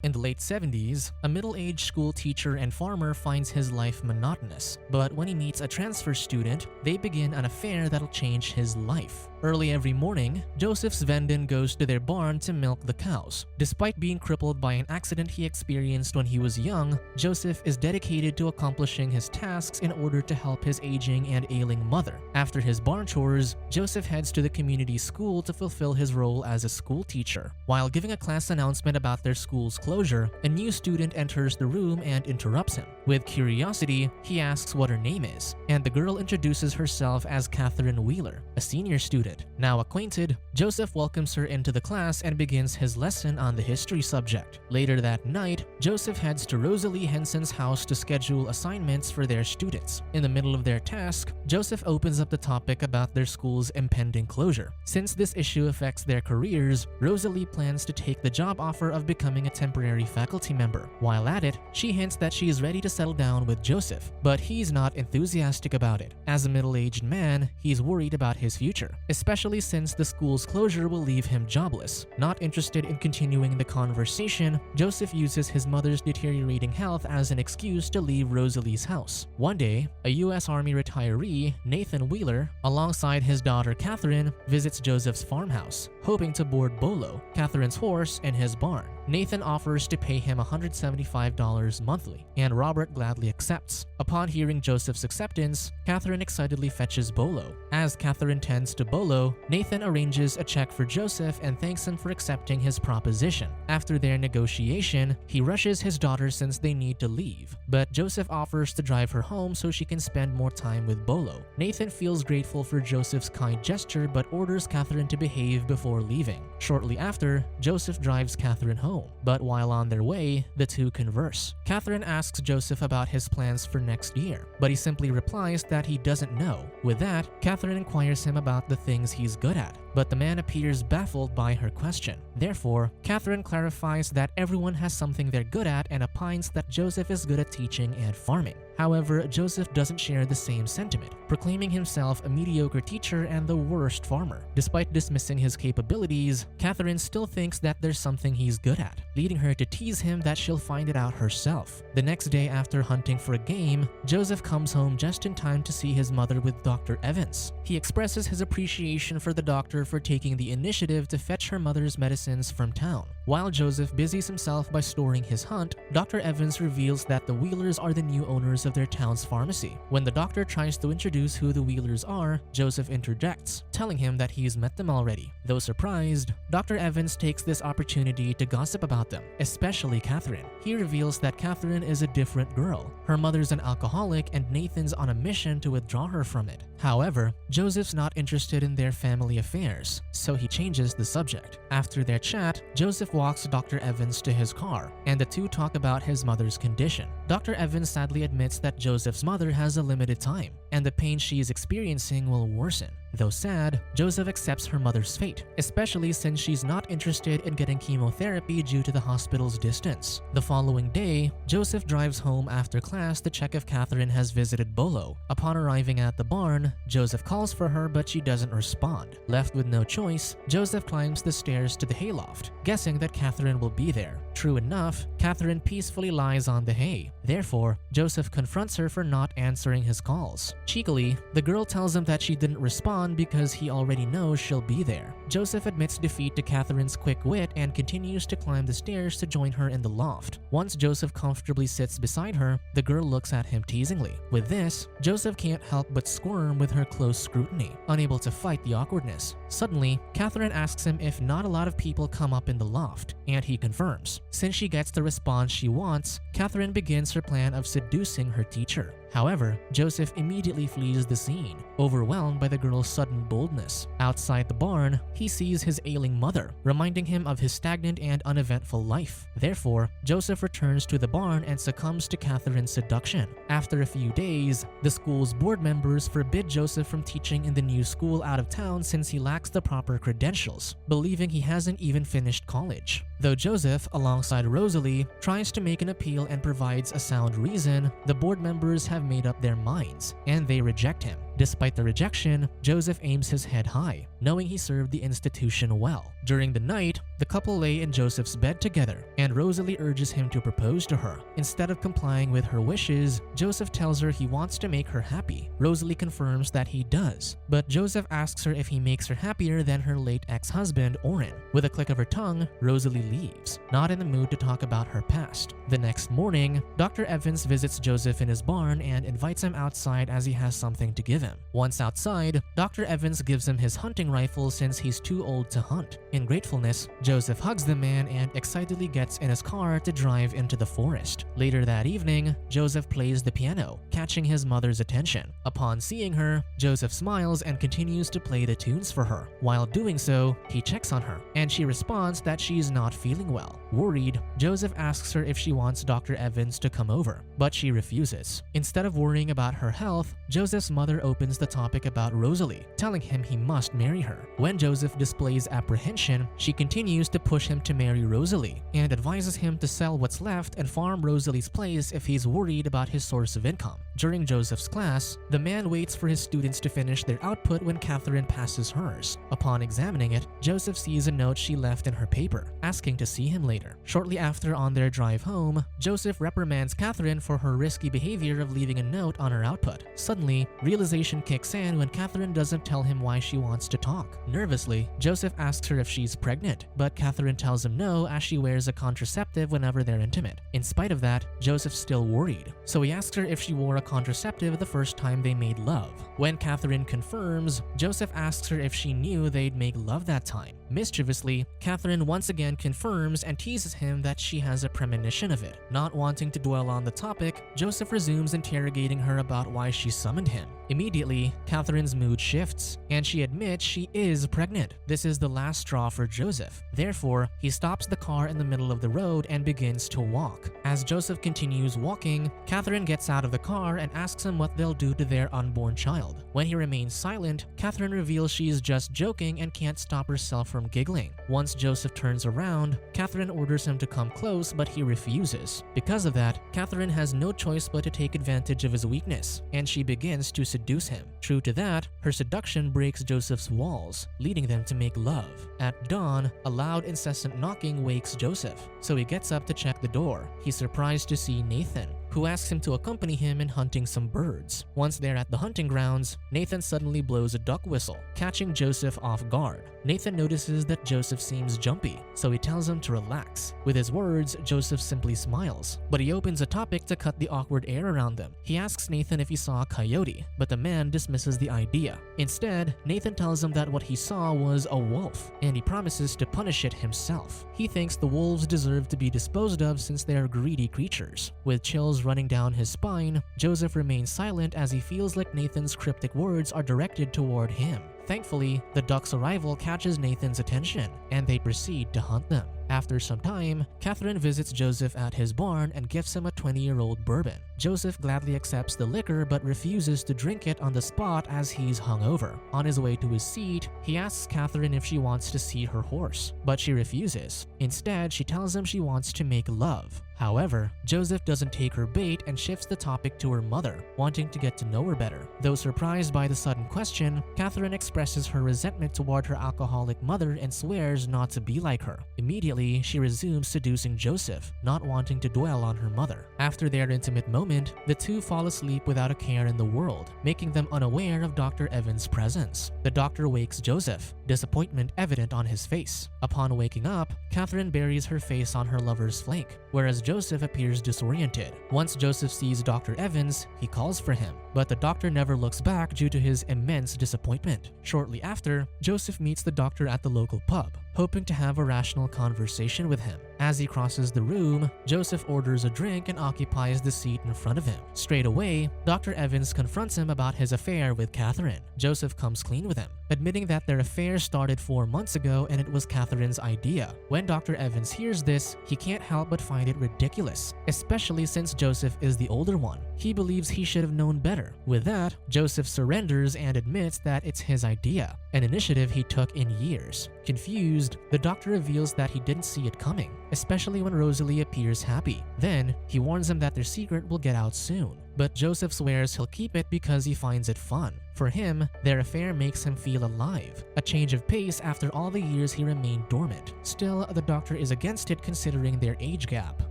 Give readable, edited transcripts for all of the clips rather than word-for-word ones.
In the late 70s, a middle-aged school teacher and farmer finds his life monotonous, but when he meets a transfer student, they begin an affair that'll change his life. Early every morning, Joseph Svenden goes to their barn to milk the cows. Despite being crippled by an accident he experienced when he was young, Joseph is dedicated to accomplishing his tasks in order to help his aging and ailing mother. After his barn chores, Joseph heads to the community school to fulfill his role as a school teacher. While giving a class announcement about their school's closure, a new student enters the room and interrupts him. With curiosity, he asks what her name is, and the girl introduces herself as Catherine Wheeler, a senior student. Now acquainted, Joseph welcomes her into the class and begins his lesson on the history subject. Later that night, Joseph heads to Rosalie Henson's house to schedule assignments for their students. In the middle of their task, Joseph opens up the topic about their school's impending closure. Since this issue affects their careers, Rosalie plans to take the job offer of becoming a temporary faculty member. While at it, she hints that she is ready to settle down with Joseph, but he's not enthusiastic about it. As a middle-aged man, he's worried about his future, especially since the school's closure will leave him jobless. Not interested in continuing the conversation, Joseph uses his mother's deteriorating health as an excuse to leave Rosalie's house. One day, a U.S. Army retiree, Nathan Wheeler, alongside his daughter Catherine, visits Joseph's farmhouse, hoping to board Bolo, Catherine's horse, in his barn. Nathan offers to pay him $175 monthly, and Robert gladly accepts. Upon hearing Joseph's acceptance, Catherine excitedly fetches Bolo. As Catherine tends to Bolo, Nathan arranges a check for Joseph and thanks him for accepting his proposition. After their negotiation, he rushes his daughter since they need to leave, but Joseph offers to drive her home so she can spend more time with Bolo. Nathan feels grateful for Joseph's kind gesture but orders Catherine to behave before leaving. Shortly after, Joseph drives Catherine home, but while on their way, the two converse. Catherine asks Joseph about his plans for next year, but he simply replies that he doesn't know. With that, Catherine inquires him about the things he's good at, but the man appears baffled by her question. Therefore, Catherine clarifies that everyone has something they're good at and opines that Joseph is good at teaching and farming. However, Joseph doesn't share the same sentiment, proclaiming himself a mediocre teacher and the worst farmer. Despite dismissing his capabilities, Catherine still thinks that there's something he's good at, leading her to tease him that she'll find it out herself. The next day after hunting for a game, Joseph comes home just in time to see his mother with Dr. Evans. He expresses his appreciation for the doctor for taking the initiative to fetch her mother's medicines from town. While Joseph busies himself by storing his hunt, Dr. Evans reveals that the Wheelers are the new owners of their town's pharmacy. When the doctor tries to introduce who the Wheelers are, Joseph interjects, telling him that he's met them already. Though surprised, Dr. Evans takes this opportunity to gossip about them, especially Catherine. He reveals that Catherine is a different girl. Her mother's an alcoholic and Nathan's on a mission to withdraw her from it. However, Joseph's not interested in their family affairs, so he changes the subject. After their chat, Joseph walks Dr. Evans to his car, and the two talk about his mother's condition. Dr. Evans sadly admits that Joseph's mother has a limited time, and the pain she is experiencing will worsen. Though sad, Joseph accepts her mother's fate, especially since she's not interested in getting chemotherapy due to the hospital's distance. The following day, Joseph drives home after class to check if Catherine has visited Bolo. Upon arriving at the barn, Joseph calls for her but she doesn't respond. Left with no choice, Joseph climbs the stairs to the hayloft, guessing that Catherine will be there. True enough, Catherine peacefully lies on the hay. Therefore, Joseph confronts her for not answering his calls. Cheekily, the girl tells him that she didn't respond because he already knows she'll be there. Joseph admits defeat to Catherine's quick wit and continues to climb the stairs to join her in the loft. Once Joseph comfortably sits beside her, the girl looks at him teasingly. With this, Joseph can't help but squirm with her close scrutiny, unable to fight the awkwardness. Suddenly, Catherine asks him if not a lot of people come up in the loft, and he confirms. Since she gets the response she wants, Catherine begins her plan of seducing her teacher. However, Joseph immediately flees the scene, overwhelmed by the girl's sudden boldness. Outside the barn, he sees his ailing mother, reminding him of his stagnant and uneventful life. Therefore, Joseph returns to the barn and succumbs to Catherine's seduction. After a few days, the school's board members forbid Joseph from teaching in the new school out of town since he lacks the proper credentials, believing he hasn't even finished college. Though Joseph, alongside Rosalie, tries to make an appeal and provides a sound reason, the board members have made up their minds, and they reject him. Despite the rejection, Joseph aims his head high, knowing he served the institution well. During the night, the couple lay in Joseph's bed together, and Rosalie urges him to propose to her. Instead of complying with her wishes, Joseph tells her he wants to make her happy. Rosalie confirms that he does, but Joseph asks her if he makes her happier than her late ex-husband, Orrin. With a click of her tongue, Rosalie leaves, not in the mood to talk about her past. The next morning, Dr. Evans visits Joseph in his barn and invites him outside as he has something to give him. Once outside, Dr. Evans gives him his hunting rifle since he's too old to hunt. In gratefulness, Joseph hugs the man and excitedly gets in his car to drive into the forest. Later that evening, Joseph plays the piano, catching his mother's attention. Upon seeing her, Joseph smiles and continues to play the tunes for her. While doing so, he checks on her, and she responds that she's not feeling well. Worried, Joseph asks her if she wants Dr. Evans to come over, but she refuses. Instead of worrying about her health, Joseph's mother opens the topic about Rosalie, telling him he must marry her. When Joseph displays apprehension, she continues to push him to marry Rosalie and advises him to sell what's left and farm Rosalie's place if he's worried about his source of income. During Joseph's class, the man waits for his students to finish their output when Catherine passes hers. Upon examining it, Joseph sees a note she left in her paper, asking to see him later. Shortly after, on their drive home, Joseph reprimands Catherine for her risky behavior of leaving a note on her output. Suddenly, realization kicks in when Catherine doesn't tell him why she wants to talk. Nervously, Joseph asks her if she's pregnant, but Catherine tells him no as she wears a contraceptive whenever they're intimate. In spite of that, Joseph's still worried, so he asks her if she wore a contraceptive the first time they made love. When Catherine confirms, Joseph asks her if she knew they'd make love that time. Mischievously, Catherine once again confirms and teases him that she has a premonition of it. Not wanting to dwell on the topic, Joseph resumes interrogating her about why she summoned him. Immediately, Catherine's mood shifts, and she admits she is pregnant. This is the last straw for Joseph. Therefore, he stops the car in the middle of the road and begins to walk. As Joseph continues walking, Catherine gets out of the car and asks him what they'll do to their unborn child. When he remains silent, Catherine reveals she is just joking and can't stop herself from giggling. Once Joseph turns around, Catherine orders him to come close, but he refuses. Because of that, Catherine has no choice but to take advantage of his weakness, and she begins to seduce him. True to that, her seduction breaks Joseph's walls, leading them to make love. At dawn, a loud, incessant knocking wakes Joseph, so he gets up to check the door. He's surprised to see Nathan, who asks him to accompany him in hunting some birds. Once they're at the hunting grounds, Nathan suddenly blows a duck whistle, catching Joseph off guard. Nathan notices that Joseph seems jumpy, so he tells him to relax. With his words, Joseph simply smiles, but he opens a topic to cut the awkward air around them. He asks Nathan if he saw a coyote, but the man dismisses the idea. Instead, Nathan tells him that what he saw was a wolf, and he promises to punish it himself. He thinks the wolves deserve to be disposed of since they are greedy creatures. With chills running down his spine, Joseph remains silent as he feels like Nathan's cryptic words are directed toward him. Thankfully, the duck's arrival catches Nathan's attention, and they proceed to hunt them. After some time, Catherine visits Joseph at his barn and gives him a 20-year-old bourbon. Joseph gladly accepts the liquor but refuses to drink it on the spot as he's hungover. On his way to his seat, he asks Catherine if she wants to see her horse, but she refuses. Instead, she tells him she wants to make love. However, Joseph doesn't take her bait and shifts the topic to her mother, wanting to get to know her better. Though surprised by the sudden question, Catherine expresses her resentment toward her alcoholic mother and swears not to be like her. Immediately, she resumes seducing Joseph, not wanting to dwell on her mother. After their intimate moment, the two fall asleep without a care in the world, making them unaware of Dr. Evans' presence. The doctor wakes Joseph, disappointment evident on his face. Upon waking up, Catherine buries her face on her lover's flank, whereas Joseph appears disoriented. Once Joseph sees Dr. Evans, he calls for him, but the doctor never looks back due to his immense disappointment. Shortly after, Joseph meets the doctor at the local pub, hoping to have a rational conversation with him. As he crosses the room, Joseph orders a drink and occupies the seat in front of him. Straight away, Dr. Evans confronts him about his affair with Catherine. Joseph comes clean with him, admitting that their affair started 4 months ago and it was Catherine's idea. When Dr. Evans hears this, he can't help but find it ridiculous, especially since Joseph is the older one. He believes he should have known better. With that, Joseph surrenders and admits that it's his idea, an initiative he took in years. Confused, Surprised, the doctor reveals that he didn't see it coming, especially when Rosalie appears happy. Then, he warns him that their secret will get out soon. But Joseph swears he'll keep it because he finds it fun. For him, their affair makes him feel alive, a change of pace after all the years he remained dormant. Still, the doctor is against it considering their age gap.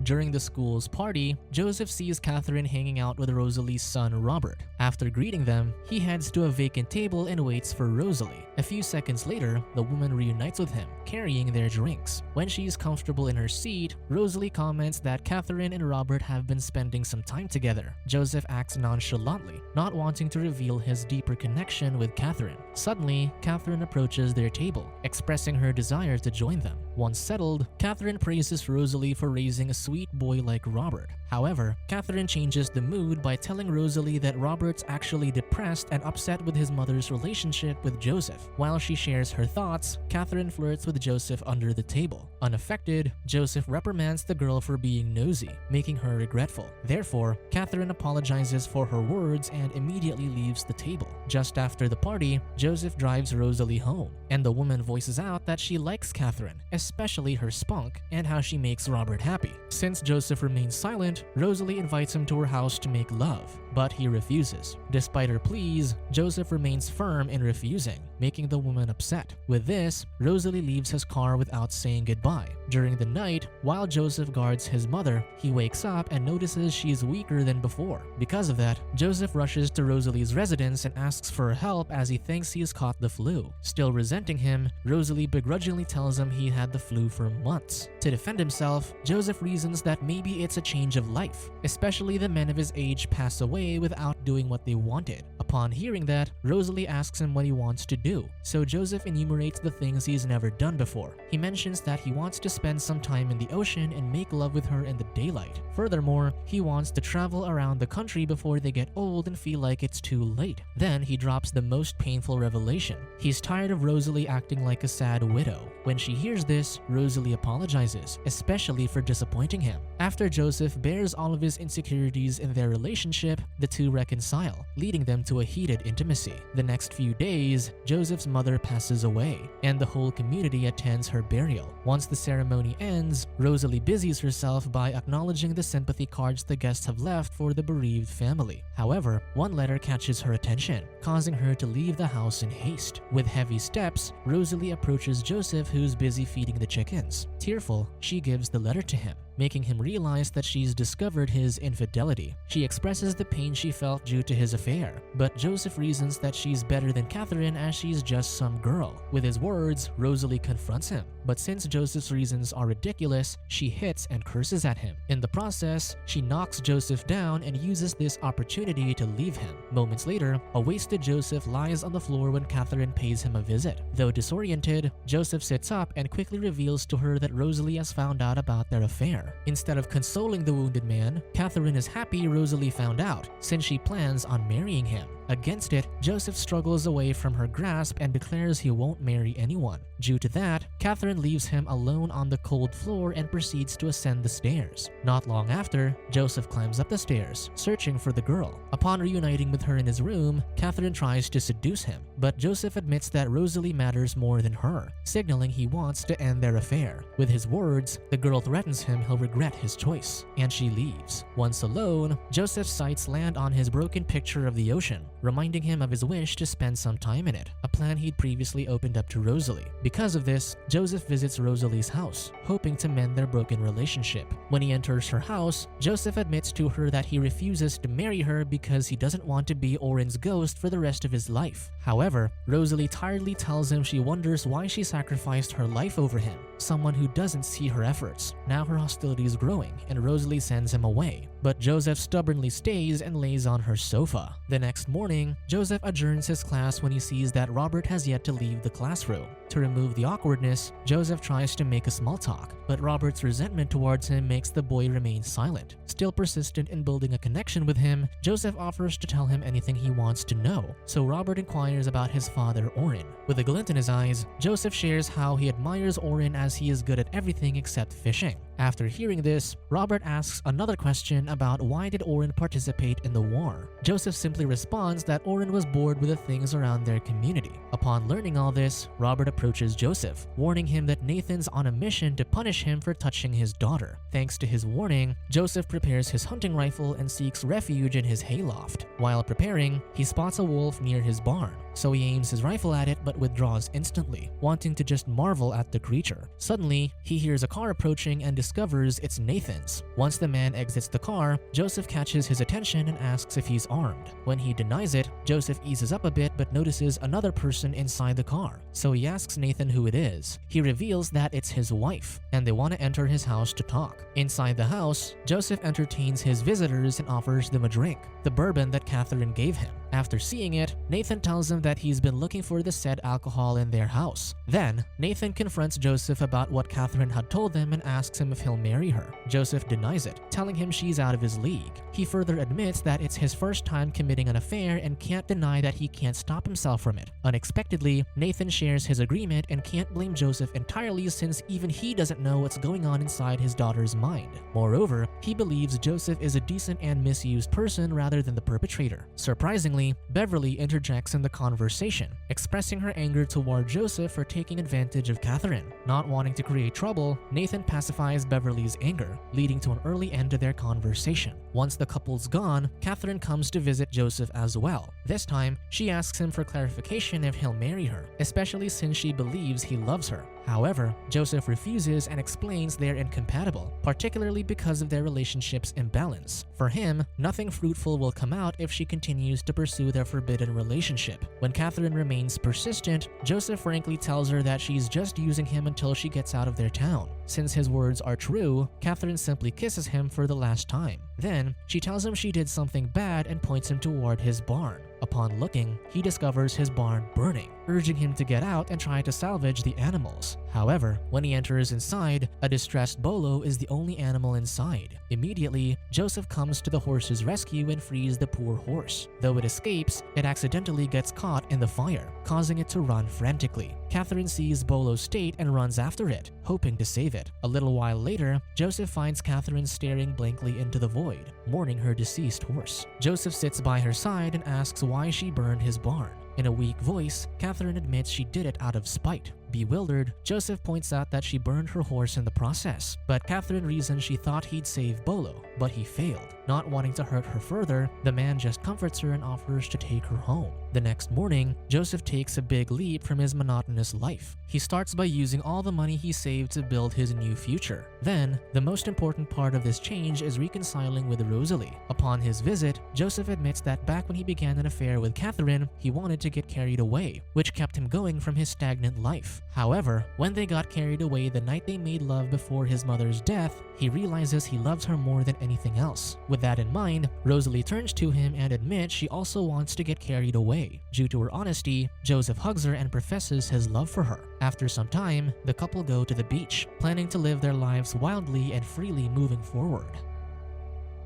During the school's party, Joseph sees Catherine hanging out with Rosalie's son Robert. After greeting them, he heads to a vacant table and waits for Rosalie. A few seconds later, the woman reunites with him, carrying their drinks. When she is comfortable in her seat, Rosalie comments that Catherine and Robert have been spending some time together. Joseph acts nonchalantly, not wanting to reveal his deeper connection with Catherine. Suddenly, Catherine approaches their table, expressing her desire to join them. Once settled, Catherine praises Rosalie for raising a sweet boy like Robert. However, Catherine changes the mood by telling Rosalie that Robert's actually depressed and upset with his mother's relationship with Joseph. While she shares her thoughts, Catherine flirts with Joseph under the table. Unaffected, Joseph reprimands the girl for being nosy, making her regretful. Therefore, Catherine apologizes for her words and immediately leaves the table. Just after the party, Joseph drives Rosalie home, and the woman voices out that she likes Catherine, especially her spunk and how she makes Robert happy. Since Joseph remains silent, Rosalie invites him to her house to make love, but he refuses. Despite her pleas, Joseph remains firm in refusing, making the woman upset. With this, Rosalie leaves his car without saying goodbye. During the night, while Joseph guards his mother, he wakes up and notices she is weaker than before. Because of that, Joseph rushes to Rosalie's residence and asks for help as he thinks he has caught the flu. Still resenting him, Rosalie begrudgingly tells him he had the flu for months. To defend himself, Joseph reasons that maybe it's a change of life, especially the men of his age pass away without doing what they wanted. Upon hearing that, Rosalie asks him what he wants to do, so Joseph enumerates the things he's never done before. He mentions that he wants to spend some time in the ocean and make love with her in the daylight. Furthermore, he wants to travel around the country before they get old and feel like it's too late. Then he drops the most painful revelation. He's tired of Rosalie acting like a sad widow. When she hears this, Rosalie apologizes, especially for disappointing him. After Joseph bears all of his insecurities in their relationship, the two reconcile, leading them to a heated intimacy. The next few days, Joseph's mother passes away, and the whole community attends her burial. Once the ceremony ends, Rosalie busies herself by acknowledging the sympathy cards the guests have left for the bereaved family. However, one letter catches her attention, causing her to leave the house in haste. With heavy steps, Rosalie approaches Joseph, who's busy feeding the chickens. Tearful, she gives the letter to him, making him realize that she's discovered his infidelity. She expresses the pain she felt due to his affair, but Joseph reasons that she's better than Catherine as she's just some girl. With his words, Rosalie confronts him, but since Joseph's reasons are ridiculous, she hits and curses at him. In the process, she knocks Joseph down and uses this opportunity to leave him. Moments later, a wasted Joseph lies on the floor when Catherine pays him a visit. Though disoriented, Joseph sits up and quickly reveals to her that Rosalie has found out about their affair. Instead of consoling the wounded man, Catherine is happy Rosalie found out, since she plans on marrying him. Against it, Joseph struggles away from her grasp and declares he won't marry anyone. Due to that, Catherine leaves him alone on the cold floor and proceeds to ascend the stairs. Not long after, Joseph climbs up the stairs, searching for the girl. Upon reuniting with her in his room, Catherine tries to seduce him, but Joseph admits that Rosalie matters more than her, signaling he wants to end their affair. With his words, the girl threatens him he'll regret his choice, and she leaves. Once alone, Joseph's sights land on his broken picture of the ocean, reminding him of his wish to spend some time in it, a plan he'd previously opened up to Rosalie. Because of this, Joseph visits Rosalie's house, hoping to mend their broken relationship. When he enters her house, Joseph admits to her that he refuses to marry her because he doesn't want to be Oren's ghost for the rest of his life. However, Rosalie tiredly tells him she wonders why she sacrificed her life over him, someone who doesn't see her efforts. Now her hostility is growing, and Rosalie sends him away. But Joseph stubbornly stays and lays on her sofa. The next morning, Joseph adjourns his class when he sees that Robert has yet to leave the classroom. To remove the awkwardness, Joseph tries to make a small talk, but Robert's resentment towards him makes the boy remain silent. Still persistent in building a connection with him, Joseph offers to tell him anything he wants to know, so Robert inquires about his father, Oren. With a glint in his eyes, Joseph shares how he admires Oren as he is good at everything except fishing. After hearing this, Robert asks another question about why did Orrin participate in the war. Joseph simply responds that Orrin was bored with the things around their community. Upon learning all this, Robert approaches Joseph, warning him that Nathan's on a mission to punish him for touching his daughter. Thanks to his warning, Joseph prepares his hunting rifle and seeks refuge in his hayloft. While preparing, he spots a wolf near his barn, so he aims his rifle at it but withdraws instantly, wanting to just marvel at the creature. Suddenly, he hears a car approaching and discovers it's Nathan's. Once the man exits the car, Joseph catches his attention and asks if he's armed. When he denies it, Joseph eases up a bit but notices another person inside the car, so he asks Nathan who it is. He reveals that it's his wife, and they want to enter his house to talk. Inside the house, Joseph entertains his visitors and offers them a drink, the bourbon that Catherine gave him. After seeing it, Nathan tells him that he's been looking for the said alcohol in their house. Then, Nathan confronts Joseph about what Catherine had told them and asks him if he'll marry her. Joseph denies it, telling him she's out of his league. He further admits that it's his first time committing an affair and can't deny that he can't stop himself from it. Unexpectedly, Nathan shares his agreement and can't blame Joseph entirely since even he doesn't know what's going on inside his daughter's mind. Moreover, he believes Joseph is a decent and misused person rather than the perpetrator. Surprisingly, Beverly interjects in the conversation, expressing her anger toward Joseph for taking advantage of Catherine. Not wanting to create trouble, Nathan pacifies Beverly's anger, leading to an early end to their conversation. Once the couple's gone, Catherine comes to visit Joseph as well. This time, she asks him for clarification if he'll marry her, especially since she believes he loves her. However, Joseph refuses and explains they're incompatible, particularly because of their relationship's imbalance. For him, nothing fruitful will come out if she continues to pursue their forbidden relationship. When Catherine remains persistent, Joseph frankly tells her that she's just using him until she gets out of their town. Since his words are true, Catherine simply kisses him for the last time. Then, she tells him she did something bad and points him toward his barn. Upon looking, he discovers his barn burning, urging him to get out and try to salvage the animals. However, when he enters inside, a distressed Bolo is the only animal inside. Immediately, Joseph comes to the horse's rescue and frees the poor horse. Though it escapes, it accidentally gets caught in the fire, causing it to run frantically. Catherine sees Bolo's state and runs after it, hoping to save it. A little while later, Joseph finds Catherine staring blankly into the void, mourning her deceased horse. Joseph sits by her side and asks why she burned his barn. In a weak voice, Catherine admits she did it out of spite. Bewildered, Joseph points out that she burned her horse in the process, but Catherine reasons she thought he'd save Bolo, but he failed. Not wanting to hurt her further, the man just comforts her and offers to take her home. The next morning, Joseph takes a big leap from his monotonous life. He starts by using all the money he saved to build his new future. Then, the most important part of this change is reconciling with Rosalie. Upon his visit, Joseph admits that back when he began an affair with Catherine, he wanted to get carried away, which kept him going from his stagnant life. However, when they got carried away the night they made love before his mother's death, he realizes he loves her more than anything else. With that in mind, Rosalie turns to him and admits she also wants to get carried away. Due to her honesty, Joseph hugs her and professes his love for her. After some time, the couple go to the beach, planning to live their lives wildly and freely moving forward.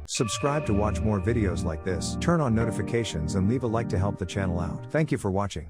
Subscribe to watch more videos like this, turn on notifications and leave a like to help the channel out. Thank you for watching.